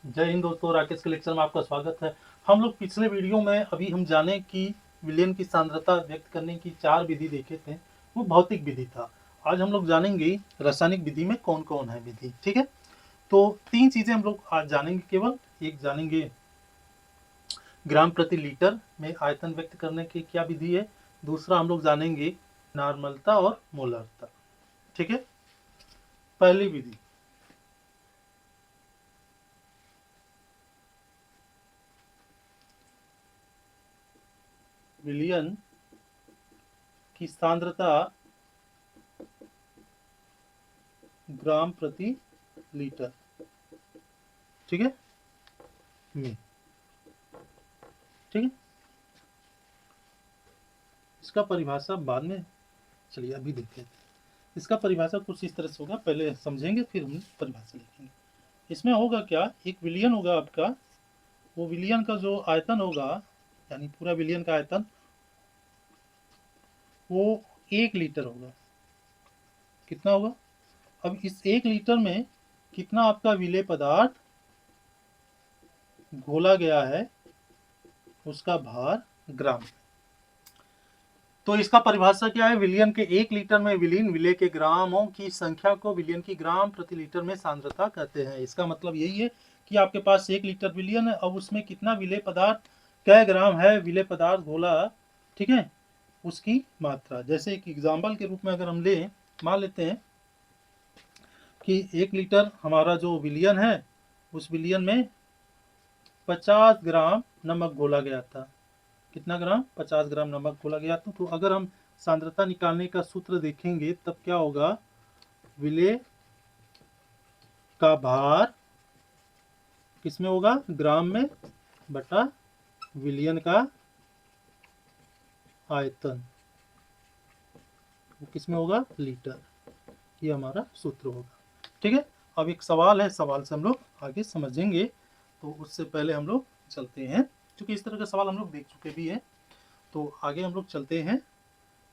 जय हिंद दोस्तों, राकेश के लेक्चर में आपका स्वागत है। हम लोग पिछले वीडियो में अभी हम जाने कि विलयन की सांद्रता व्यक्त करने की 4 विधि देखे थे। वो भौतिक विधि था। आज हम लोग जानेंगे रासायनिक विधि में कौन कौन है विधि। ठीक है, तो 3 चीजें हम लोग आज जानेंगे। केवल एक जानेंगे ग्राम प्रति लीटर में आयतन व्यक्त करने की क्या विधि है। दूसरा हम लोग जानेंगे नॉर्मलता और मोलरता। ठीक है, पहली विधि विलयन की सांद्रता ग्राम प्रति लीटर। ठीक है, में ठीक है, इसका परिभाषा बाद में, चलिए अभी देख लेते हैं। इसका परिभाषा कुछ इस तरह से होगा, पहले समझेंगे फिर हम परिभाषा लिखेंगे। इसमें होगा क्या, एक विलियन होगा आपका, वो विलियन का जो आयतन होगा, यानी पूरा विलियन का आयतन, वो 1 लीटर होगा। कितना होगा? अब इस 1 लीटर में कितना आपका विलेय पदार्थ घोला गया है, उसका भार ग्राम। तो इसका परिभाषा क्या है, विलियन के 1 लीटर में विलीन विलेय के ग्रामों की संख्या को विलियन की ग्राम प्रति लीटर में सांद्रता कहते हैं। इसका मतलब यही है कि आपके पास 1 लीटर विलियन है, अब उसमें कितना विलेय पदार्थ, क्या ग्राम है विलेय पदार्थ घोला, ठीक है, उसकी मात्रा। जैसे एक एग्जाम्पल के रूप में अगर हम लें, मान लेते हैं कि 1 लीटर हमारा जो विलियन है, उस विलियन में 50 ग्राम नमक घोला गया था। कितना ग्राम? 50 ग्राम नमक घोला गया था। तो अगर हम सांद्रता निकालने का सूत्र देखेंगे तब क्या होगा, विलेय का भार किसमें होगा, ग्राम में, बटा विलियन का आयतन, वो किसमें होगा, लीटर। ये हमारा सूत्र होगा। ठीक है, अब एक सवाल है, सवाल से हम लोग आगे समझेंगे। तो उससे पहले हम लोग चलते हैं, क्योंकि इस तरह का सवाल हम लोग देख चुके भी हैं। तो आगे हम लोग चलते हैं।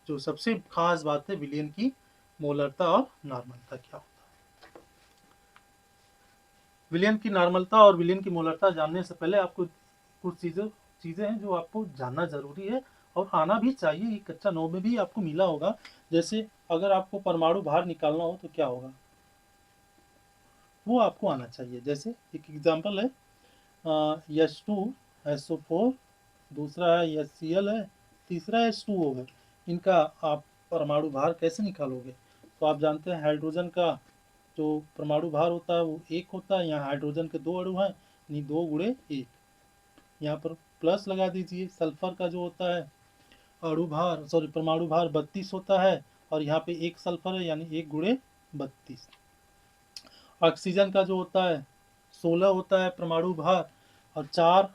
जो सबसे खास बात है, विलियन की मोलरता और नॉर्मलता क्या होता है। विलियन की नॉर्मलता और विलियन की मोलरता जानने से पहले आपको कुछ चीजें हैं जो आपको जानना जरूरी है और आना भी चाहिए। ये कक्षा 9 में भी आपको मिला होगा। जैसे अगर आपको परमाणु भार निकालना हो तो क्या होगा, वो आपको आना चाहिए। जैसे एक एग्जांपल है, H2SO4, दूसरा है HCl है, तीसरा H2O है। इनका आप परमाणु भार कैसे निकालोगे? तो आप जानते हैं हाइड्रोजन का जो परमाणु भार होता है वो 1 होता है। यहाँ हाइड्रोजन के 2 अणु हैं, यानी 2 × 1। यहाँ पर प्लस लगा दीजिए। सल्फर का जो होता है अणु भार, सॉरी, परमाणु भार 32 होता है, और यहाँ पे 1 सल्फर है, यानी 1 × 32। ऑक्सीजन का जो होता है 16 होता है परमाणु भार, और 4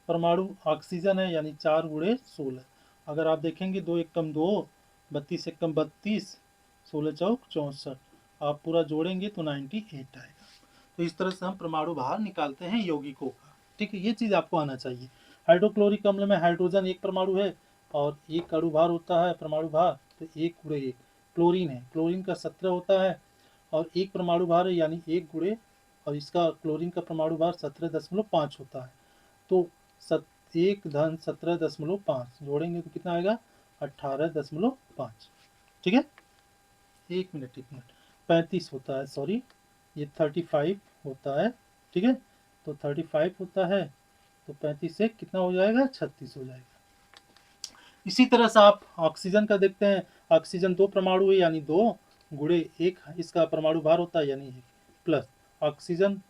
परमाणु ऑक्सीजन है, यानी 4 × 16। अगर आप देखेंगे 2 एकम 2, 32 एकम 32, 16 चौक 64, आप पूरा जोड़ेंगे तो 98 आएगा। तो इस तरह से हम परमाणु भार निकालते हैं यौगिकों का। ठीक है, ये चीज़ आपको आना चाहिए। हाइड्रोक्लोरिक अम्ल में हाइड्रोजन 1 परमाणु है और 1 अणु भार होता है परमाणु भार, तो 1 × 1। क्लोरीन है, क्लोरीन का 17 होता है और 1 परमाणु भार है, यानी 1 × और इसका क्लोरीन का परमाणु भार 17.5 होता है। तो 1 × 17.5 जोड़ेंगे तो कितना आएगा, 18.5। ठीक है, 1 मिनट 35 होता है, सॉरी, ये 35 होता है। ठीक है, तो 35 होता है, तो 35 से कितना हो जाएगा, 36 हो जाएगा। इसी तरह से आप ऑक्सीजन का देखते हैं। ऑक्सीजन 2 परमाणु है, यानी 2 × 1 इसका परमाणु भार होता है, यानी 1 प्लस ऑक्सीजन,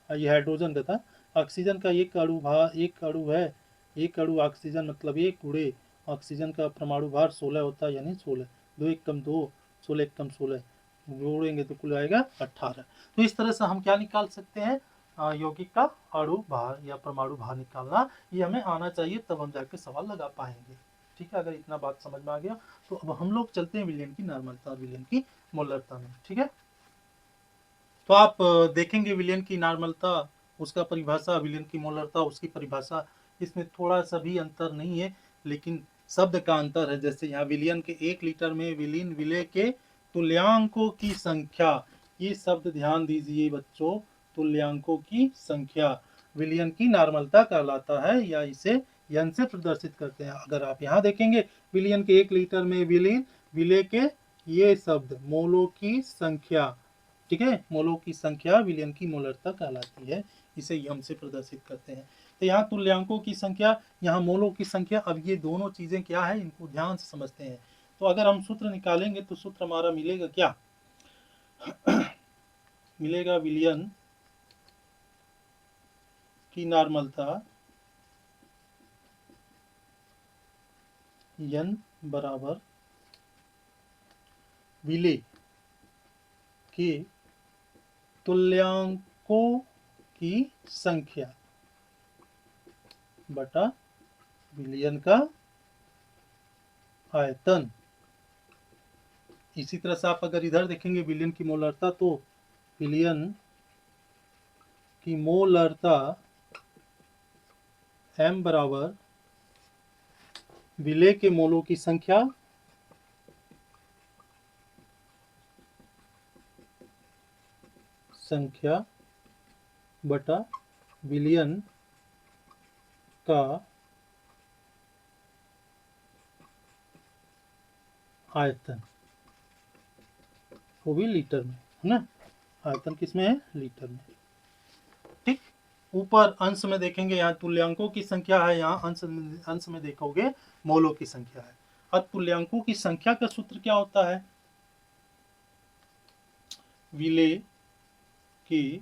ये हाइड्रोजन का था। ऑक्सीजन का 1 अणु भार, 1 अणु है, 1 अणु ऑक्सीजन मतलब 1 × ऑक्सीजन का परमाणु भार 16 होता है, यानी 16। 2 एकम 2, 16 एकम 16 जोड़ेंगे तो कुल आएगा 18। तो इस तरह से हम क्या निकाल सकते हैं, यौगिक का अणु भार या परमाणु भार निकालना। ये हमें आना चाहिए, तब हम जाके सवाल लगा पाएंगे। ठीक है, अगर इतना बात समझ में आ गया तो अब हम लोग चलते हैं विलियन की नॉर्मलता और विलियन की मोलरता में। ठीक है, तो आप देखेंगे विलियन की नॉर्मलता, उसका परिभाषा, विलियन की मोलरता उसकी परिभाषा, इसमें थोड़ा सा भी अंतर नहीं है, लेकिन शब्द का अंतर है। जैसे यहाँ विलियन के 1 लीटर में विलीन विलेय के तुल्यांकों की संख्या, ये शब्द ध्यान दीजिए बच्चों, तुल्यांकों की संख्या विलयन की नॉर्मलता कहलाता है, या इसे यन से प्रदर्शित करते हैं। अगर आप यहाँ देखेंगे विलयन के 1 लीटर में विलय के ये शब्द मोलों की संख्या, ठीक है, मोलों की संख्या विलयन की मोलरता कहलाती है, इसे यम से प्रदर्शित करते हैं। तो यहाँ तुल्यांकों की संख्या, यहाँ मोलों की संख्या। अब ये दोनों चीजें क्या है, इनको ध्यान से समझते हैं। तो अगर हम सूत्र निकालेंगे तो सूत्र हमारा मिलेगा क्या, मिलेगा विलयन की नॉर्मलता n बराबर विलय के तुल्यांकों की संख्या बटा विलयन का आयतन। इसी तरह से आप अगर इधर देखेंगे विलयन की मोलरता, तो विलयन की मोलरता m बराबर विलय के मोलों की संख्या बटा विलयन का आयतन, वो भी लीटर में है ना, आयतन किसमें है, लीटर में। ठीक, ऊपर अंश में देखेंगे यहाँ तुल्यांकों की संख्या है, यहाँ अंश में देखोगे मोलों की संख्या है। अब तुल्यांकों की संख्या का सूत्र क्या होता है, विलय की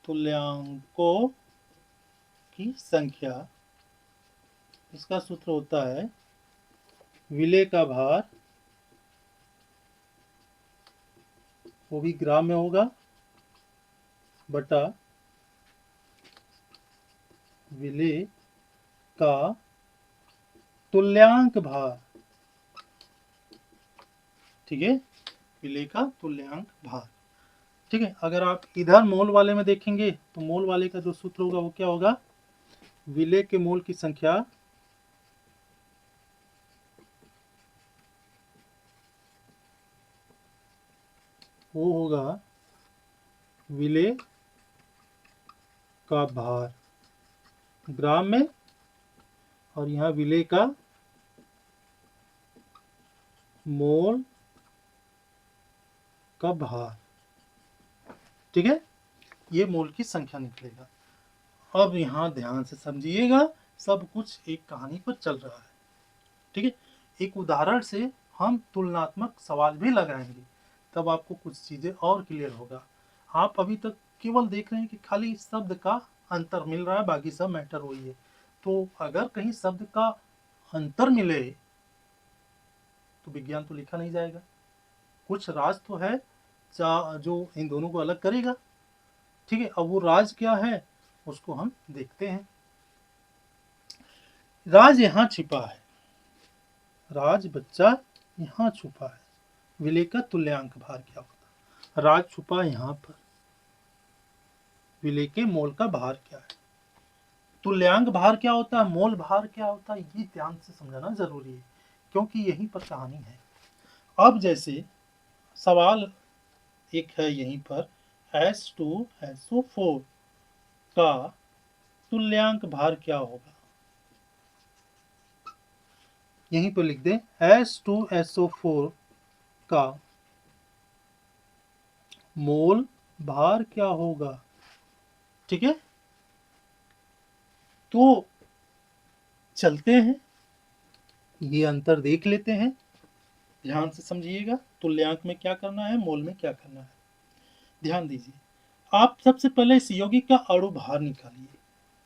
तुल्यांकों की संख्या, इसका सूत्र होता है विलय का भार, वो भी ग्राम में होगा, बटा विलय का तुल्यांक भार। ठीक है, विलय का तुल्यांक भार। ठीक है, अगर आप इधर मोल वाले में देखेंगे तो मोल वाले का जो सूत्र होगा वो क्या होगा, विलय के मोल की संख्या वो होगा विलय का भार ग्राम में, और यहाँ विलय का मोल का भार। ठीक है, ये मोल की संख्या निकलेगा। अब यहाँ ध्यान से समझिएगा, सब कुछ एक कहानी पर चल रहा है। ठीक है, एक उदाहरण से हम तुलनात्मक सवाल भी लगाएंगे, तब आपको कुछ चीजें और क्लियर होगा। आप अभी तक केवल देख रहे हैं कि खाली शब्द का अंतर मिल रहा है, बाकी सब मैटर वही है। तो अगर कहीं शब्द का अंतर मिले तो विज्ञान तो लिखा नहीं जाएगा, कुछ राज तो है जो इन दोनों को अलग करेगा। ठीक है, अब वो राज क्या है उसको हम देखते हैं। राज यहाँ छिपा है, राज बच्चा यहाँ छुपा है। विलय का तुल्यांक भार क्या होता है, राज छुपा यहाँ पर, विलय के मोल का भार क्या है। तुल्यांक भार क्या होता है, मोल भार क्या होता है, ये ध्यान से समझना जरूरी है, क्योंकि यहीं पर कहानी है। अब जैसे सवाल एक है यहीं पर, H2SO4 का तुल्यांक भार क्या होगा, यहीं पर लिख दें H2SO4 का मोल भार क्या होगा। ठीक है, तो चलते हैं, ये अंतर देख लेते हैं, ध्यान से समझिएगा। तुल्यांक में क्या करना है, मोल में क्या करना है, ध्यान दीजिए। आप सबसे पहले इस यौगिक का अणु भार निकालिए।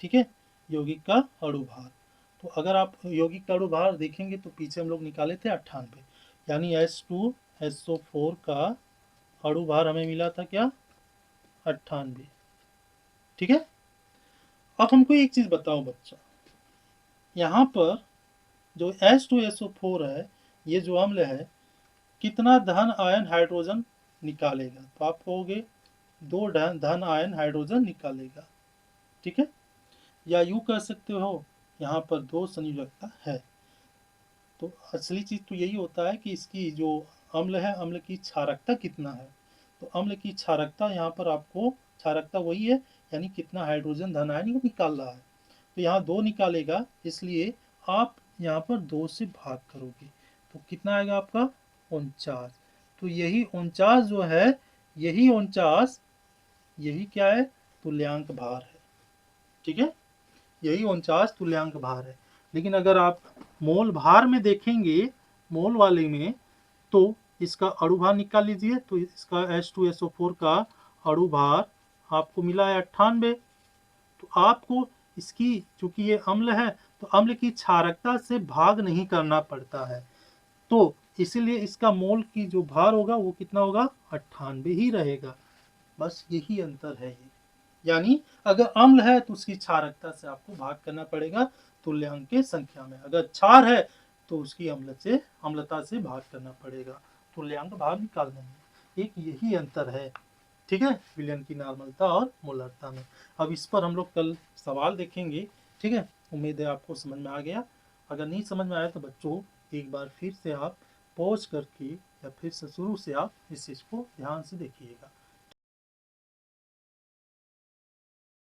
ठीक है, यौगिक का अणु भार, तो अगर आप यौगिक का अणु भार देखेंगे तो पीछे हम लोग निकाले थे 98, यानी H2SO4 का अणु भार हमें मिला था क्या, 98। ठीक है, अब हमको एक चीज बताओ बच्चा, यहाँ पर जो H2SO4 है, ये जो अम्ल है, कितना धन आयन हाइड्रोजन निकालेगा, तो आप कहोगे 2 धन आयन हाइड्रोजन निकालेगा। ठीक है, या यूं कह सकते हो यहाँ पर 2 संयोजकता है। तो असली चीज तो यही होता है कि इसकी जो अम्ल है, अम्ल की क्षारकता कितना है। तो अम्ल की क्षारकता यहाँ पर आपको क्षारकता वही है, यानी कितना हाइड्रोजन धन आयन निकाल रहा है। तो यहाँ 2 निकालेगा, इसलिए आप यहाँ पर 2 से भाग करोगे तो कितना आएगा आपका 49। तो यही 49 जो है, यही 49 यही क्या है, तुल्यांक भार है। ठीक है, यही 49 तुल्यांक भार है। लेकिन अगर आप मोल भार में देखेंगे, मोल वाले में, तो इसका अणु भार निकाल लीजिए। तो इसका H2SO4 का अणु भार आपको मिला है 98। तो आपको इसकी, चूंकि ये अम्ल है, तो अम्ल की क्षारकता से भाग नहीं करना पड़ता है, तो इसीलिए इसका मोल की जो भार होगा वो कितना होगा, 98 ही रहेगा। बस यही अंतर है ये। यानी अगर अम्ल है तो उसकी क्षारकता से आपको भाग करना पड़ेगा तुल्यांक के संख्या में, अगर क्षार है तो उसकी अम्लता से भाग करना पड़ेगा तुल्यांक भाग निकालने में। एक यही अंतर है, ठीक है, विलयन की नॉर्मलता और मोलरता में। अब इस पर हम लोग कल सवाल देखेंगे। ठीक है, उम्मीद है आपको समझ में आ गया। अगर नहीं समझ में आया तो बच्चों एक बार फिर से आप पॉज करके या फिर से शुरू से आप इस चीज़ को ध्यान से देखिएगा।